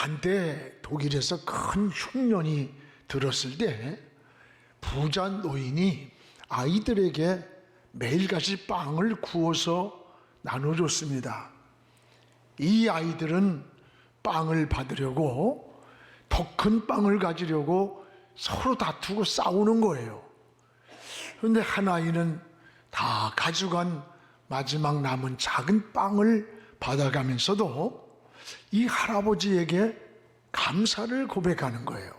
한때 독일에서 큰 흉년이 들었을 때 부자 노인이 아이들에게 매일같이 빵을 구워서 나눠줬습니다. 이 아이들은 빵을 받으려고 더 큰 빵을 가지려고 서로 다투고 싸우는 거예요. 그런데 한 아이는 다 가져간 마지막 남은 작은 빵을 받아가면서도 이 할아버지에게 감사를 고백하는 거예요.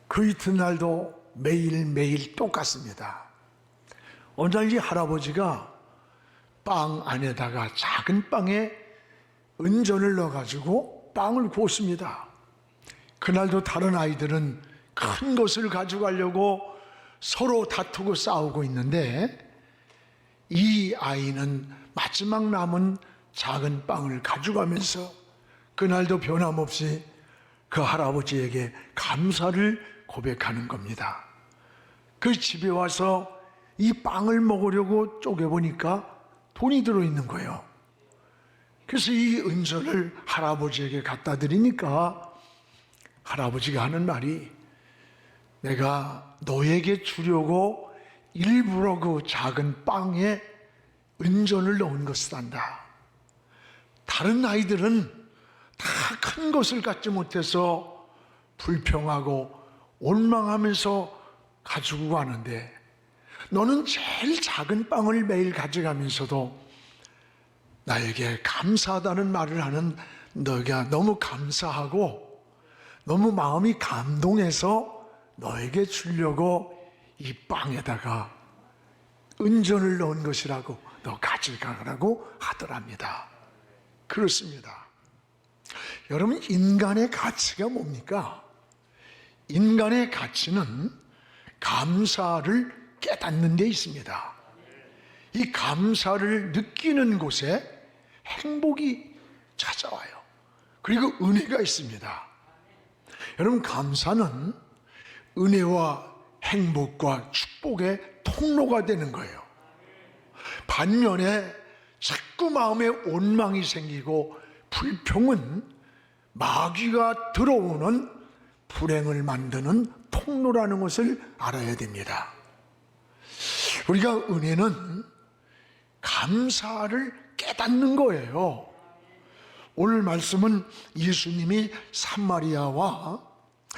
그 이튿날도 매일매일 똑같습니다. 어느 날 이 할아버지가 빵 안에다가 작은 빵에 은전을 넣어가지고 빵을 구웠습니다. 그날도 다른 아이들은 큰 것을 가져가려고 서로 다투고 싸우고 있는데 이 아이는 마지막 남은 작은 빵을 가져가면서 그날도 변함없이 그 할아버지에게 감사를 고백하는 겁니다. 그 집에 와서 이 빵을 먹으려고 쪼개보니까 돈이 들어있는 거예요. 그래서 이 은전을 할아버지에게 갖다 드리니까 할아버지가 하는 말이, 내가 너에게 주려고 일부러 그 작은 빵에 은전을 넣은 것이란다. 다른 아이들은 다 큰 것을 갖지 못해서 불평하고 원망하면서 가지고 가는데 너는 제일 작은 빵을 매일 가져가면서도 나에게 감사하다는 말을 하는 너가 너무 감사하고 너무 마음이 감동해서 너에게 주려고 이 빵에다가 은전을 넣은 것이라고 너 가져가라고 하더랍니다. 그렇습니다. 여러분, 인간의 가치가 뭡니까? 인간의 가치는 감사를 깨닫는 데 있습니다. 이 감사를 느끼는 곳에 행복이 찾아와요. 그리고 은혜가 있습니다. 여러분, 감사는 은혜와 행복과 축복의 통로가 되는 거예요. 반면에 자꾸 마음에 원망이 생기고 불평은 마귀가 들어오는 불행을 만드는 통로라는 것을 알아야 됩니다. 우리가 은혜는 감사를 깨닫는 거예요. 오늘 말씀은 예수님이 사마리아와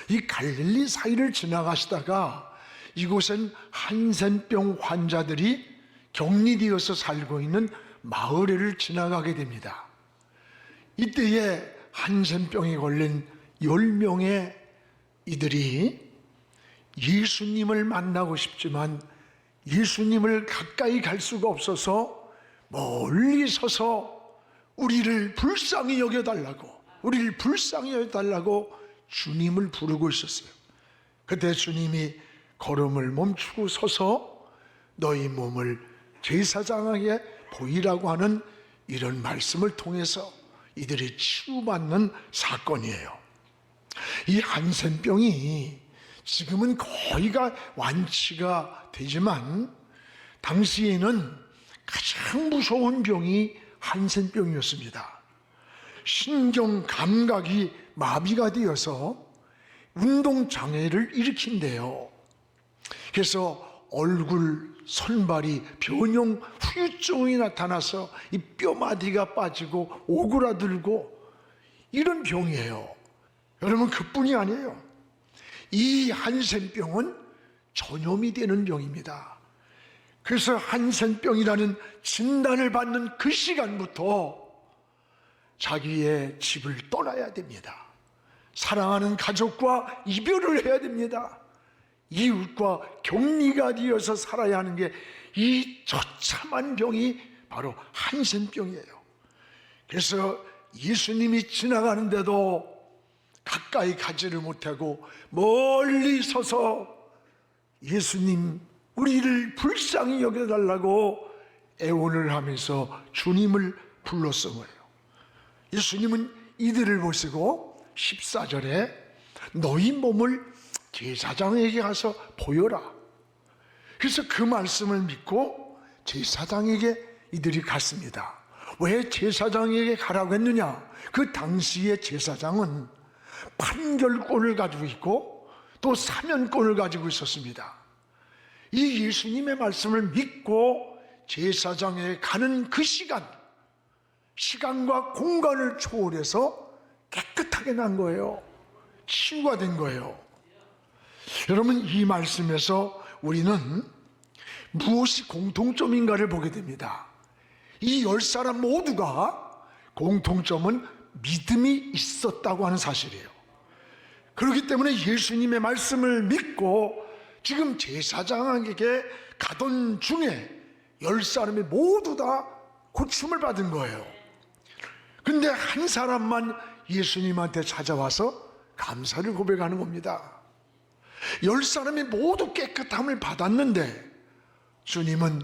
이 갈릴리 사이를 지나가시다가 이곳엔 한센병 환자들이 격리되어서 살고 있는 마을을 지나가게 됩니다. 이때에 한센병에 걸린 10명의 이들이 예수님을 만나고 싶지만 예수님을 가까이 갈 수가 없어서 멀리 서서 우리를 불쌍히 여겨달라고 주님을 부르고 있었어요. 그때 주님이 걸음을 멈추고 서서 너희 몸을 제사장에게 보이라고 하는 이런 말씀을 통해서 이들이 치유받는 사건이에요. 이 한센병이 지금은 거의가 완치가 되지만 당시에는 가장 무서운 병이 한센병이었습니다. 신경 감각이 마비가 되어서 운동장애를 일으킨대요. 그래서 얼굴, 손발이 변형 후유증이 나타나서 이 뼈마디가 빠지고 오그라들고 이런 병이에요. 여러분, 그뿐이 아니에요. 이 한센병은 전염이 되는 병입니다. 그래서 한센병이라는 진단을 받는 그 시간부터 자기의 집을 떠나야 됩니다. 사랑하는 가족과 이별을 해야 됩니다. 이웃과 격리가 되어서 살아야 하는 게 이 처참한 병이 바로 한센병이에요. 그래서 예수님이 지나가는데도 가까이 가지를 못하고 멀리 서서 예수님, 우리를 불쌍히 여겨달라고 애원을 하면서 주님을 불렀던 거예요. 예수님은 이들을 보시고 14절에 너희 몸을 제사장에게 가서 보여라. 그래서 그 말씀을 믿고 제사장에게 이들이 갔습니다. 왜 제사장에게 가라고 했느냐? 그 당시의 제사장은 판결권을 가지고 있고 또 사면권을 가지고 있었습니다. 이 예수님의 말씀을 믿고 제사장에 가는 그 시간과 공간을 초월해서 깨끗하게 난 거예요. 치유가 된 거예요. 여러분, 이 말씀에서 우리는 무엇이 공통점인가를 보게 됩니다. 이 10사람 모두가 공통점은 믿음이 있었다고 하는 사실이에요. 그렇기 때문에 예수님의 말씀을 믿고 지금 제사장에게 가던 중에 10사람이 모두 다 고침을 받은 거예요. 근데 한 사람만 예수님한테 찾아와서 감사를 고백하는 겁니다. 10사람이 모두 깨끗함을 받았는데 주님은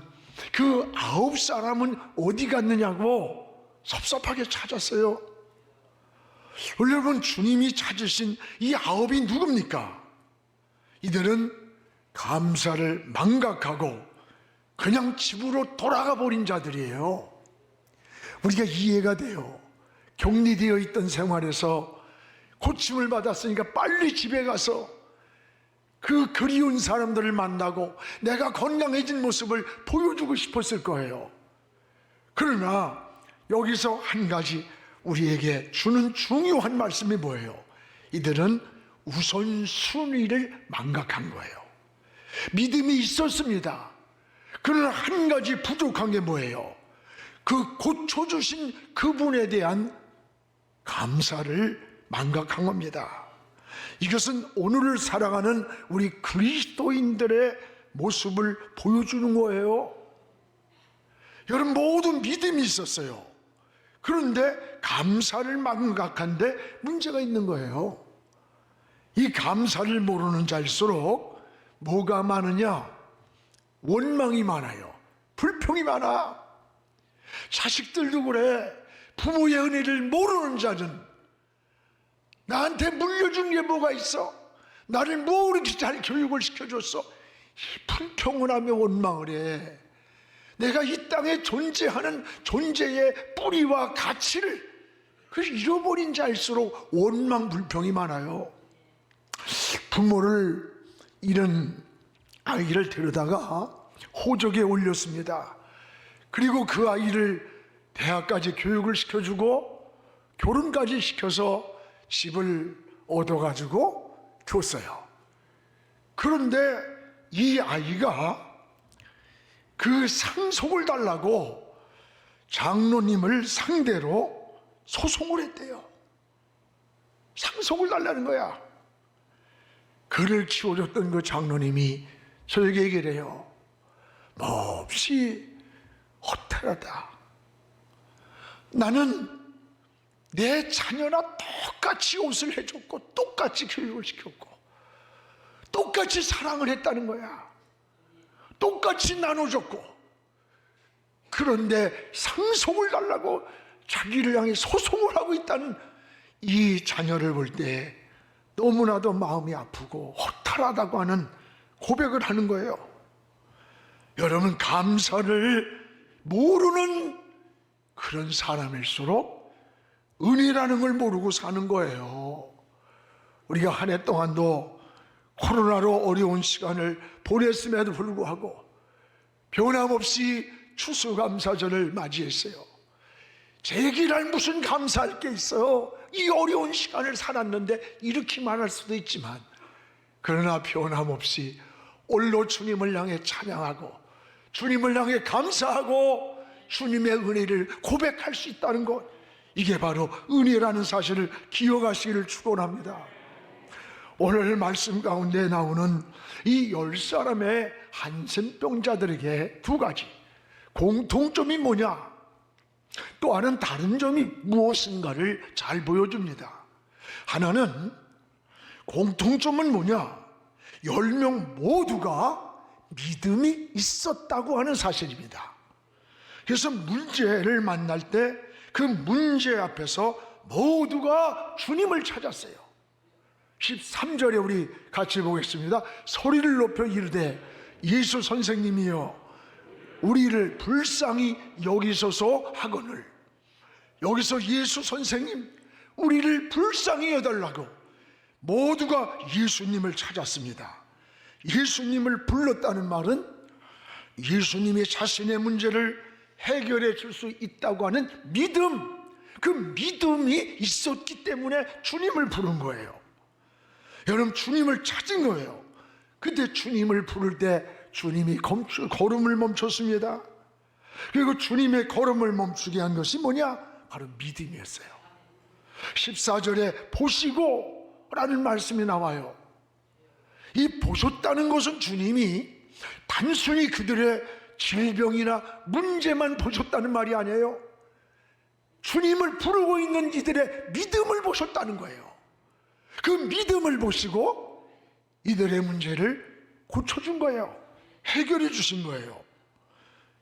그 9사람은 어디 갔느냐고 섭섭하게 찾았어요. 여러분, 주님이 찾으신 이 9이 누굽니까? 이들은 감사를 망각하고 그냥 집으로 돌아가 버린 자들이에요. 우리가 이해가 돼요. 격리되어 있던 생활에서 고침을 받았으니까 빨리 집에 가서 그 그리운 사람들을 만나고 내가 건강해진 모습을 보여주고 싶었을 거예요. 그러나 여기서 한 가지 우리에게 주는 중요한 말씀이 뭐예요? 이들은 우선순위를 망각한 거예요. 믿음이 있었습니다. 그러나 한 가지 부족한 게 뭐예요? 그 고쳐주신 그분에 대한 감사를 망각한 겁니다. 이것은 오늘을 살아가는 우리 그리스도인들의 모습을 보여주는 거예요. 여러분, 모든 믿음이 있었어요. 그런데 감사를 망각한데 문제가 있는 거예요. 이 감사를 모르는 자일수록 뭐가 많으냐? 원망이 많아요. 불평이 많아. 자식들도 그래. 부모의 은혜를 모르는 자는 나한테 물려준 게 뭐가 있어? 나를 뭐 이렇게 잘 교육을 시켜줬어? 불평을 하며 원망을 해. 내가 이 땅에 존재하는 존재의 뿌리와 가치를 잃어버린 자일수록 원망, 불평이 많아요. 부모를 잃은 아이를 데려다가 호적에 올렸습니다. 그리고 그 아이를 대학까지 교육을 시켜주고 결혼까지 시켜서 집을 얻어가지고 줬어요. 그런데 이 아이가 그 상속을 달라고 장로님을 상대로 소송을 했대요. 상속을 달라는 거야. 그를 키워줬던 그 장로님이 저에게 얘기를 해요. 몹시 허탈하다. 나는 내 자녀나 똑같이 옷을 해줬고 똑같이 교육을 시켰고 똑같이 사랑을 했다는 거야. 똑같이 나눠줬고, 그런데 상속을 달라고 자기를 향해 소송을 하고 있다는 이 자녀를 볼 때 너무나도 마음이 아프고 허탈하다고 하는 고백을 하는 거예요. 여러분, 감사를 모르는 그런 사람일수록 은혜라는 걸 모르고 사는 거예요. 우리가 한 해 동안도 코로나로 어려운 시간을 보냈음에도 불구하고 변함없이 추수감사절을 맞이했어요. 제기랄 무슨 감사할 게 있어요. 이 어려운 시간을 살았는데 이렇게 말할 수도 있지만, 그러나 변함없이 올로 주님을 향해 찬양하고 주님을 향해 감사하고 주님의 은혜를 고백할 수 있다는 것, 이게 바로 은혜라는 사실을 기억하시기를 축원합니다. 오늘 말씀 가운데 나오는 이 10사람의 한센병자들에게 두 가지 공통점이 뭐냐, 또 하나는 다른 점이 무엇인가를 잘 보여줍니다. 하나는 공통점은 뭐냐, 10명 모두가 믿음이 있었다고 하는 사실입니다. 그래서 문제를 만날 때 그 문제 앞에서 모두가 주님을 찾았어요. 13절에 우리 같이 보겠습니다. 소리를 높여 이르되 예수 선생님이여 우리를 불쌍히 여기소서 하거늘. 여기서 예수 선생님, 우리를 불쌍히 여달라고 모두가 예수님을 찾았습니다. 예수님을 불렀다는 말은 예수님이 자신의 문제를 해결해 줄 수 있다고 하는 믿음, 그 믿음이 있었기 때문에 주님을 부른 거예요. 여러분, 주님을 찾은 거예요. 근데 주님을 부를 때 주님이 걸음을 멈췄습니다. 그리고 주님의 걸음을 멈추게 한 것이 뭐냐? 바로 믿음이었어요. 14절에 보시고 라는 말씀이 나와요. 이 보셨다는 것은 주님이 단순히 그들의 질병이나 문제만 보셨다는 말이 아니에요. 주님을 부르고 있는 이들의 믿음을 보셨다는 거예요. 그 믿음을 보시고 이들의 문제를 고쳐준 거예요. 해결해 주신 거예요.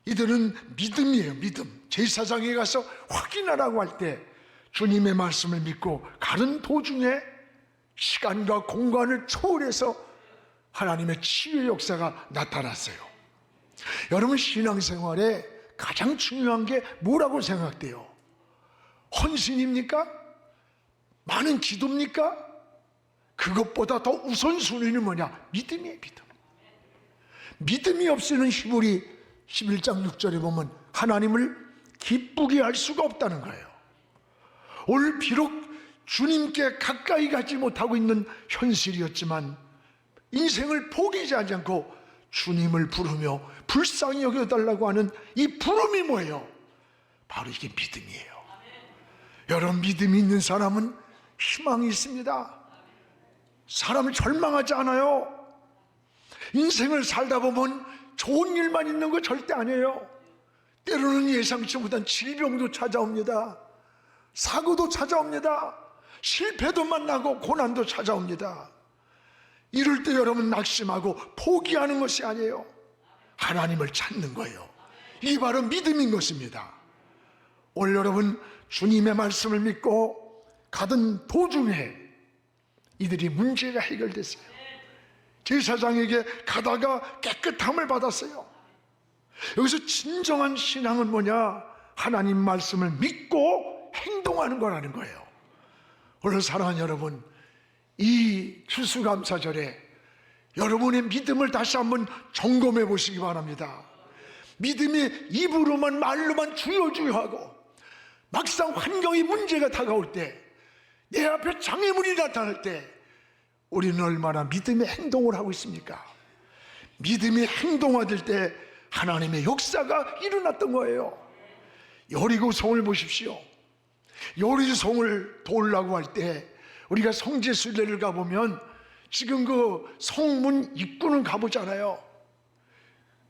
이들은 믿음이에요. 믿음. 제사장에 가서 확인하라고 할 때 주님의 말씀을 믿고 가는 도중에 시간과 공간을 초월해서 하나님의 치유의 역사가 나타났어요. 여러분, 신앙생활에 가장 중요한 게 뭐라고 생각돼요? 헌신입니까? 많은 기도입니까? 그것보다 더 우선순위는 뭐냐? 믿음이에요. 믿음. 믿음이 없이는 히브리 11장 6절에 보면 하나님을 기쁘게 할 수가 없다는 거예요. 오늘 비록 주님께 가까이 가지 못하고 있는 현실이었지만 인생을 포기하지 않고 주님을 부르며 불쌍히 여겨달라고 하는 이 부름이 뭐예요? 바로 이게 믿음이에요. 여러분, 믿음이 있는 사람은 희망이 있습니다. 사람은 절망하지 않아요. 인생을 살다 보면 좋은 일만 있는 거 절대 아니에요. 때로는 예상치 못한 질병도 찾아옵니다. 사고도 찾아옵니다. 실패도 만나고 고난도 찾아옵니다. 이럴 때 여러분, 낙심하고 포기하는 것이 아니에요. 하나님을 찾는 거예요. 이 바로 믿음인 것입니다. 오늘 여러분, 주님의 말씀을 믿고 가던 도중에 이들이 문제가 해결됐어요. 제사장에게 가다가 깨끗함을 받았어요. 여기서 진정한 신앙은 뭐냐? 하나님 말씀을 믿고 행동하는 거라는 거예요. 오늘 사랑하는 여러분, 이 추수감사절에 여러분의 믿음을 다시 한번 점검해 보시기 바랍니다. 믿음이 입으로만 말로만 주여 주여 하고 막상 환경이 문제가 다가올 때, 내 앞에 장애물이 나타날 때 우리는 얼마나 믿음의 행동을 하고 있습니까? 믿음이 행동화될 때 하나님의 역사가 일어났던 거예요. 여리고성을 보십시오. 여리고성을 도우려고 할 때 우리가 성지순례를 가보면 지금 그 성문 입구는 가보잖아요.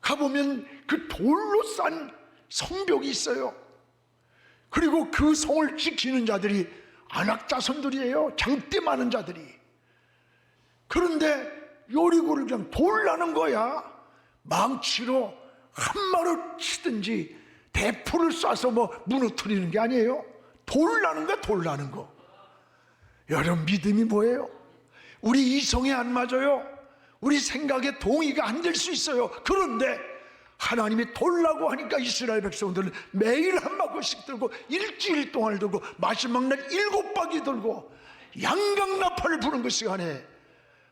가보면 그 돌로 싼 성벽이 있어요. 그리고 그 성을 지키는 자들이 안악자손들이에요. 장대 많은 자들이. 그런데 여리고를 그냥 돌라는 거야. 망치로 한마로 치든지 대포를 쏴서 뭐 무너뜨리는 게 아니에요. 돌라는 거야, 돌라는 거. 여러분, 믿음이 뭐예요? 우리 이성에 안 맞아요. 우리 생각에 동의가 안 될 수 있어요. 그런데 하나님이 돌라고 하니까 이스라엘 백성들은 매일 한 바퀴씩 들고 일주일 동안을 들고 마지막 날 7바퀴 들고 양강나팔을 부는 그 시간에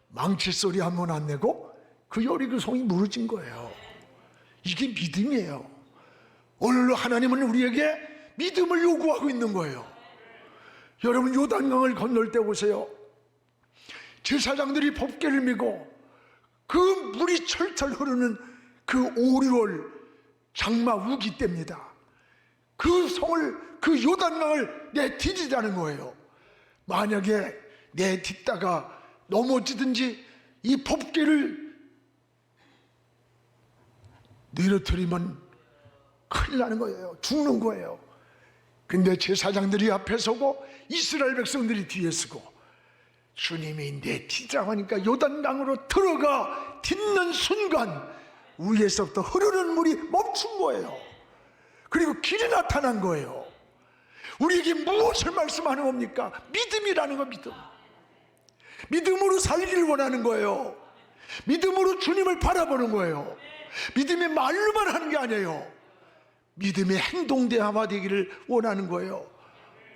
망치 소리 한 번 안 내고 그 여리고 성이 무너진 거예요. 이게 믿음이에요. 오늘 하나님은 우리에게 믿음을 요구하고 있는 거예요. 여러분, 요단강을 건널 때 보세요. 제사장들이 법궤를 메고 그 물이 철철 흐르는 그 5월 장마 우기 때입니다. 그 성을, 그 요단강을 내디디자는 거예요. 만약에 내딛다가 넘어지든지 이 법궤를 내려뜨리면 큰일 나는 거예요. 죽는 거예요. 근데 제사장들이 앞에 서고 이스라엘 백성들이 뒤에 서고 주님이 내디자고 하니까 요단강으로 들어가 딛는 순간 위에서부터 흐르는 물이 멈춘 거예요. 그리고 길이 나타난 거예요. 우리에게 무엇을 말씀하는 겁니까? 믿음이라는 거, 믿음. 믿음으로 살기를 원하는 거예요. 믿음으로 주님을 바라보는 거예요. 믿음이 말로만 하는 게 아니에요. 믿음의 행동대화가 되기를 원하는 거예요.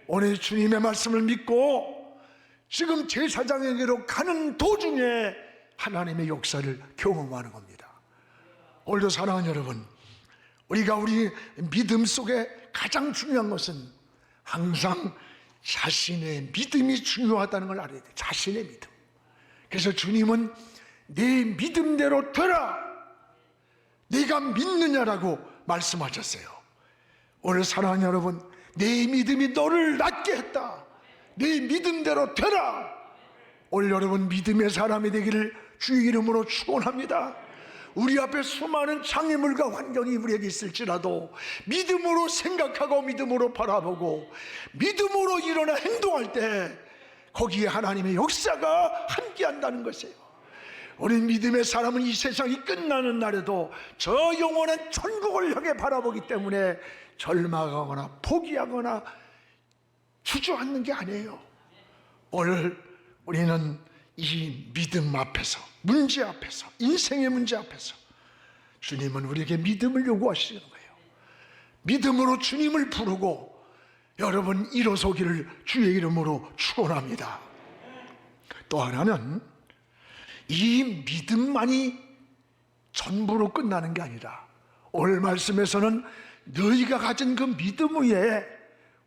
오늘 주님의 말씀을 믿고 지금 제사장에게로 가는 도중에 하나님의 역사를 경험하는 겁니다. 오늘도 사랑하는 여러분, 우리가 우리 믿음 속에 가장 중요한 것은 항상 자신의 믿음이 중요하다는 걸 알아야 돼요. 자신의 믿음. 그래서 주님은 내 믿음대로 되라, 네가 믿느냐라고 말씀하셨어요. 오늘 사랑하는 여러분, 내 믿음이 너를 낫게 했다, 내 믿음대로 되라. 오늘 여러분 믿음의 사람이 되기를 주의 이름으로 축원합니다. 우리 앞에 수많은 장애물과 환경이 우리에게 있을지라도 믿음으로 생각하고 믿음으로 바라보고 믿음으로 일어나 행동할 때 거기에 하나님의 역사가 함께한다는 것이에요. 우리 믿음의 사람은 이 세상이 끝나는 날에도 저 영원한 천국을 향해 바라보기 때문에 절망하거나 포기하거나 주저앉는 게 아니에요. 오늘 우리는 이 믿음 앞에서, 문제 앞에서, 인생의 문제 앞에서 주님은 우리에게 믿음을 요구하시는 거예요. 믿음으로 주님을 부르고 여러분 일어서기를 주의 이름으로 축원합니다. 또 하나는 이 믿음만이 전부로 끝나는 게 아니라 오늘 말씀에서는 너희가 가진 그 믿음 위에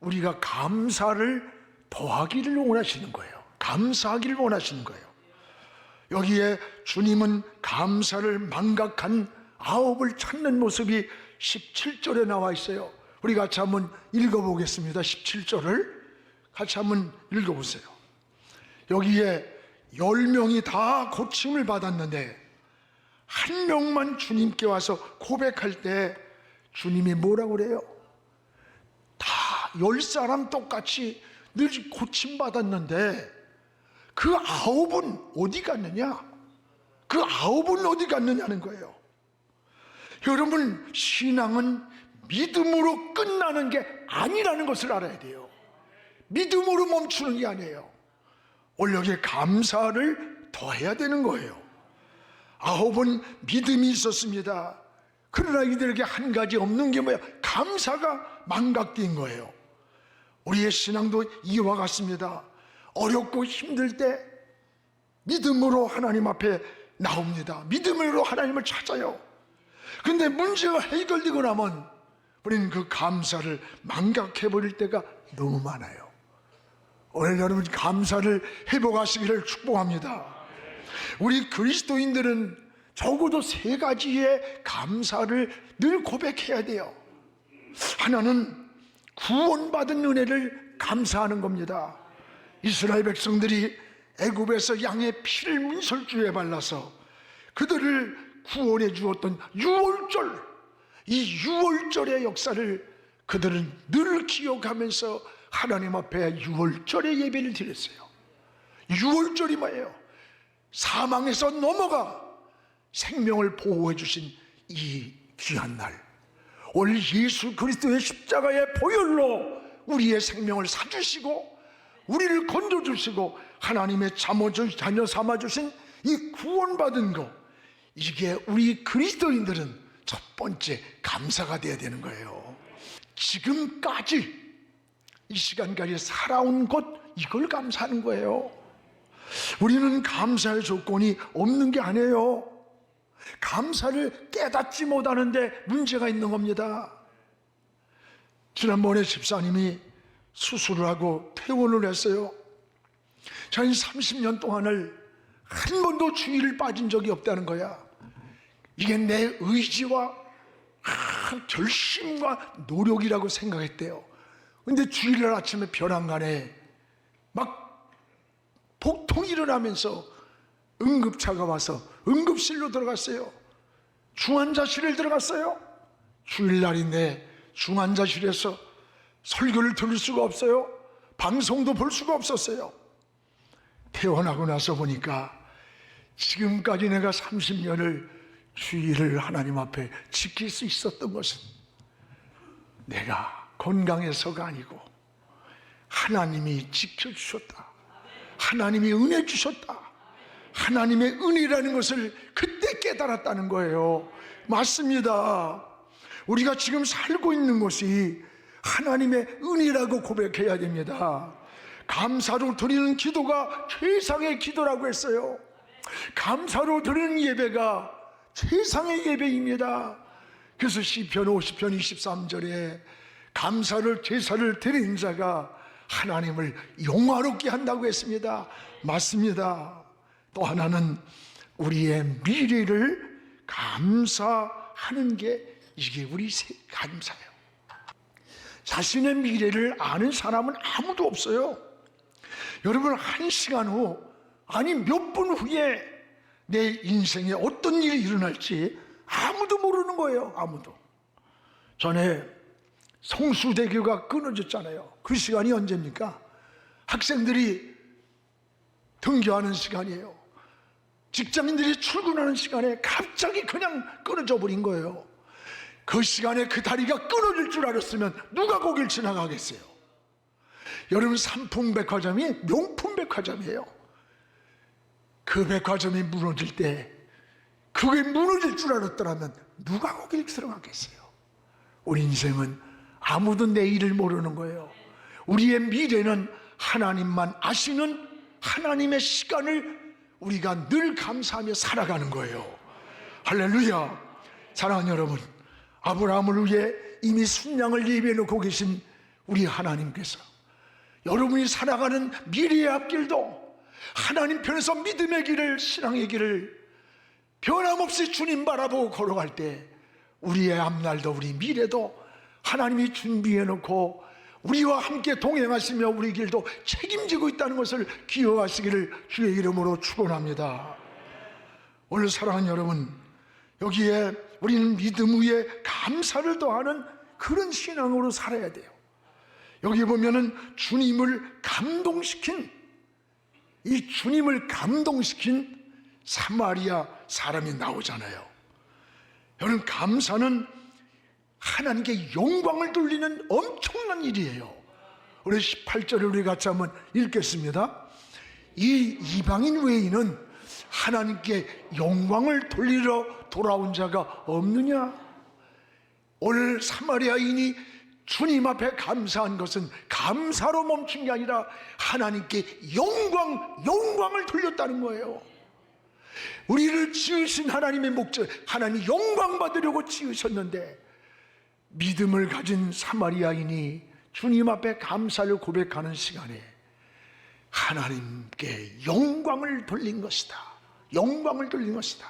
우리가 감사를 더하기를 원하시는 거예요. 감사하기를 원하시는 거예요. 여기에 주님은 감사를 망각한 아홉을 찾는 모습이 17절에 나와 있어요. 우리 같이 한번 읽어보겠습니다. 17절을 같이 한번 읽어보세요. 여기에 10명이 다 고침을 받았는데 한 명만 주님께 와서 고백할 때 주님이 뭐라고 그래요? 다 10사람 똑같이 늘 고침받았는데 그 9은 어디 갔느냐? 그 9은 어디 갔느냐는 거예요. 여러분, 신앙은 믿음으로 끝나는 게 아니라는 것을 알아야 돼요. 믿음으로 멈추는 게 아니에요. 오늘 여기에 감사를 더해야 되는 거예요. 9은 믿음이 있었습니다. 그러나 이들에게 한 가지 없는 게 뭐야? 감사가 망각된 거예요. 우리의 신앙도 이와 같습니다. 어렵고 힘들 때 믿음으로 하나님 앞에 나옵니다. 믿음으로 하나님을 찾아요. 근데 문제가 해결되고 나면 우리는 그 감사를 망각해버릴 때가 너무 많아요. 오늘 여러분 감사를 회복하시기를 축복합니다. 우리 그리스도인들은 적어도 3가지의 감사를 늘 고백해야 돼요. 하나는 구원받은 은혜를 감사하는 겁니다. 이스라엘 백성들이 애굽에서 양의 피를 문설주에 발라서 그들을 구원해 주었던 유월절, 이 유월절의 역사를 그들은 늘 기억하면서 하나님 앞에 유월절의 예배를 드렸어요. 유월절이 뭐예요? 사망에서 넘어가 생명을 보호해 주신 이 귀한 날, 오늘 예수 그리스도의 십자가의 보혈로 우리의 생명을 사주시고 우리를 건져주시고 하나님의 자녀 삼아주신 이 구원받은 것, 이게 우리 그리스도인들은 첫 번째 감사가 돼야 되는 거예요. 지금까지 이 시간까지 살아온 것, 이걸 감사하는 거예요. 우리는 감사의 조건이 없는 게 아니에요. 감사를 깨닫지 못하는데 문제가 있는 겁니다. 지난번에 집사님이 수술을 하고 퇴원을 했어요. 저는 30년 동안을 한 번도 주일을 빠진 적이 없다는 거야. 이게 내 의지와 결심과 노력이라고 생각했대요. 근데 주일날 아침에 벼랑간에 막 복통이 일어나면서 응급차가 와서 응급실로 들어갔어요. 중환자실에 들어갔어요. 주일날인데 중환자실에서 설교를 들을 수가 없어요. 방송도 볼 수가 없었어요. 퇴원하고 나서 보니까 지금까지 내가 30년을 주일을 하나님 앞에 지킬 수 있었던 것은 내가 건강해서가 아니고 하나님이 지켜주셨다, 하나님이 은혜 주셨다, 하나님의 은혜라는 것을 그때 깨달았다는 거예요. 맞습니다. 우리가 지금 살고 있는 것이 하나님의 은혜라고 고백해야 됩니다. 감사로 드리는 기도가 최상의 기도라고 했어요. 감사로 드리는 예배가 최상의 예배입니다. 그래서 시편 50편 23절에 감사를 제사를 드리는 자가 하나님을 영화롭게 한다고 했습니다. 맞습니다. 또 하나는 우리의 미래를 감사하는 게 이게 우리 감사예요. 자신의 미래를 아는 사람은 아무도 없어요. 여러분, 한 시간 후 아니 몇 분 후에 내 인생에 어떤 일이 일어날지 아무도 모르는 거예요. 아무도. 전에 성수대교가 끊어졌잖아요. 그 시간이 언제입니까? 학생들이 등교하는 시간이에요. 직장인들이 출근하는 시간에 갑자기 그냥 끊어져 버린 거예요. 그 시간에 그 다리가 끊어질 줄 알았으면 누가 거길 지나가겠어요? 여러분, 삼풍백화점이 명품 백화점이에요. 그 백화점이 무너질 때, 그게 무너질 줄 알았더라면 누가 거길 들어가겠어요? 우리 인생은 아무도 내일을 모르는 거예요. 우리의 미래는 하나님만 아시는 하나님의 시간을 우리가 늘 감사하며 살아가는 거예요. 할렐루야. 사랑하는 여러분, 아브라함을 위해 이미 순양을 예비해 놓고 계신 우리 하나님께서 여러분이 살아가는 미래의 앞길도 하나님 편에서 믿음의 길을, 신앙의 길을 변함없이 주님 바라보고 걸어갈 때 우리의 앞날도 우리 미래도 하나님이 준비해 놓고 우리와 함께 동행하시며 우리 길도 책임지고 있다는 것을 기억하시기를 주의 이름으로 축원합니다. 오늘 사랑하는 여러분, 여기에 우리는 믿음 위에 감사를 더하는 그런 신앙으로 살아야 돼요. 여기 보면은 주님을 감동시킨, 이 주님을 감동시킨 사마리아 사람이 나오잖아요. 여러분, 감사는 하나님께 영광을 돌리는 엄청난 일이에요. 우리 18절을 우리 같이 한번 읽겠습니다. 이 이방인 외에는 하나님께 영광을 돌리러 돌아온 자가 없느냐? 오늘 사마리아인이 주님 앞에 감사한 것은 감사로 멈춘 게 아니라 하나님께 영광을 돌렸다는 거예요. 우리를 지으신 하나님의 목적, 하나님 영광 받으려고 지으셨는데 믿음을 가진 사마리아인이 주님 앞에 감사를 고백하는 시간에 하나님께 영광을 돌린 것이다. 영광을 돌린 것이다.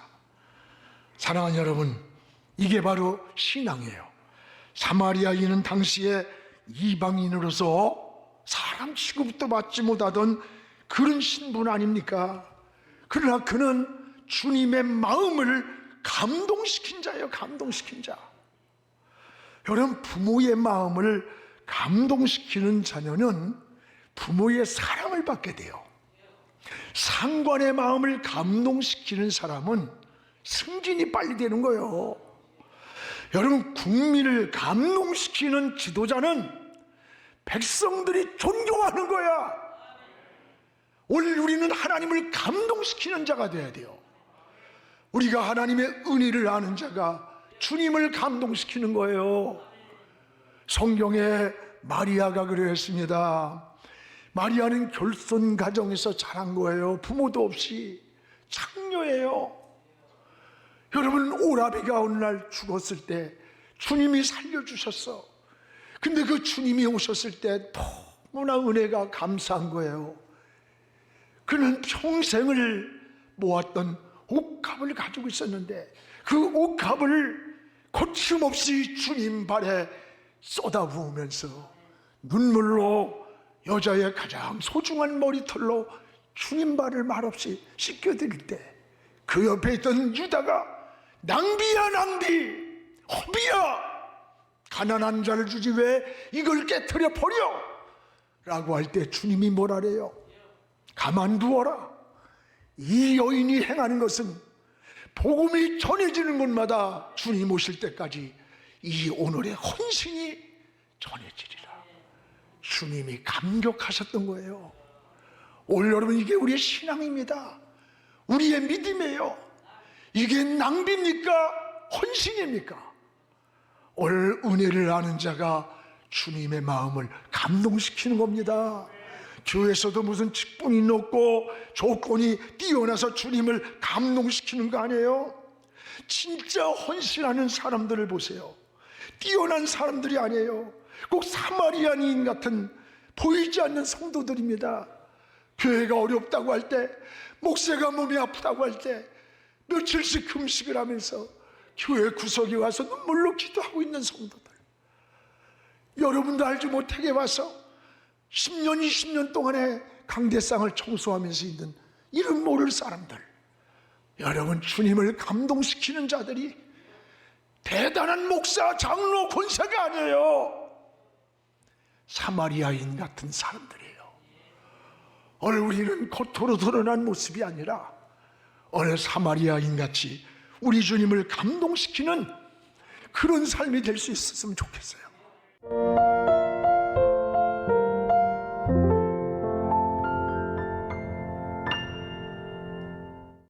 사랑하는 여러분, 이게 바로 신앙이에요. 사마리아인은 당시에 이방인으로서 사람 취급도 받지 못하던 그런 신분 아닙니까? 그러나 그는 주님의 마음을 감동시킨 자예요. 감동시킨 자. 여러분, 부모의 마음을 감동시키는 자녀는 부모의 사랑을 받게 돼요. 상관의 마음을 감동시키는 사람은 승진이 빨리 되는 거예요. 여러분, 국민을 감동시키는 지도자는 백성들이 존경하는 거야. 오늘 우리는 하나님을 감동시키는 자가 돼야 돼요. 우리가 하나님의 은혜를 아는 자가 주님을 감동시키는 거예요. 성경에 마리아가 그랬습니다. 마리아는 결손 가정에서 자란 거예요. 부모도 없이 창녀예요. 여러분, 오라비가 어느 날 죽었을 때 주님이 살려주셨어. 근데 그 주님이 오셨을 때 너무나 은혜가 감사한 거예요. 그는 평생을 모았던 옥합을 가지고 있었는데 그 옥합을 거침없이 주님 발에 쏟아부으면서 눈물로 여자의 가장 소중한 머리털로 주님 발을 말없이 씻겨드릴 때 그 옆에 있던 유다가 낭비야 낭비, 허비야, 가난한 자를 주지 왜 이걸 깨트려 버려? 라고 할 때 주님이 뭐라래요? 가만두어라. 이 여인이 행하는 것은 복음이 전해지는 곳마다 주님 오실 때까지 이 오늘의 헌신이 전해지리라. 주님이 감격하셨던 거예요. 오늘 여러분, 이게 우리의 신앙입니다. 우리의 믿음이에요. 이게 낭비입니까? 헌신입니까? 오늘 은혜를 아는 자가 주님의 마음을 감동시키는 겁니다. 교회에서도 무슨 직분이 높고 조건이 뛰어나서 주님을 감동시키는 거 아니에요? 진짜 헌신하는 사람들을 보세요. 뛰어난 사람들이 아니에요. 꼭 사마리아인 같은 보이지 않는 성도들입니다. 교회가 어렵다고 할 때, 목사가 몸이 아프다고 할 때 며칠씩 금식을 하면서 교회 구석에 와서 눈물로 기도하고 있는 성도들, 여러분도 알지 못하게 와서 10년, 20년 동안에 강대상을 청소하면서 있는 이름 모를 사람들, 여러분, 주님을 감동시키는 자들이 대단한 목사, 장로, 권사가 아니에요. 사마리아인 같은 사람들이에요. 오늘 우리는 겉으로 드러난 모습이 아니라 오늘 사마리아인 같이 우리 주님을 감동시키는 그런 삶이 될 수 있었으면 좋겠어요.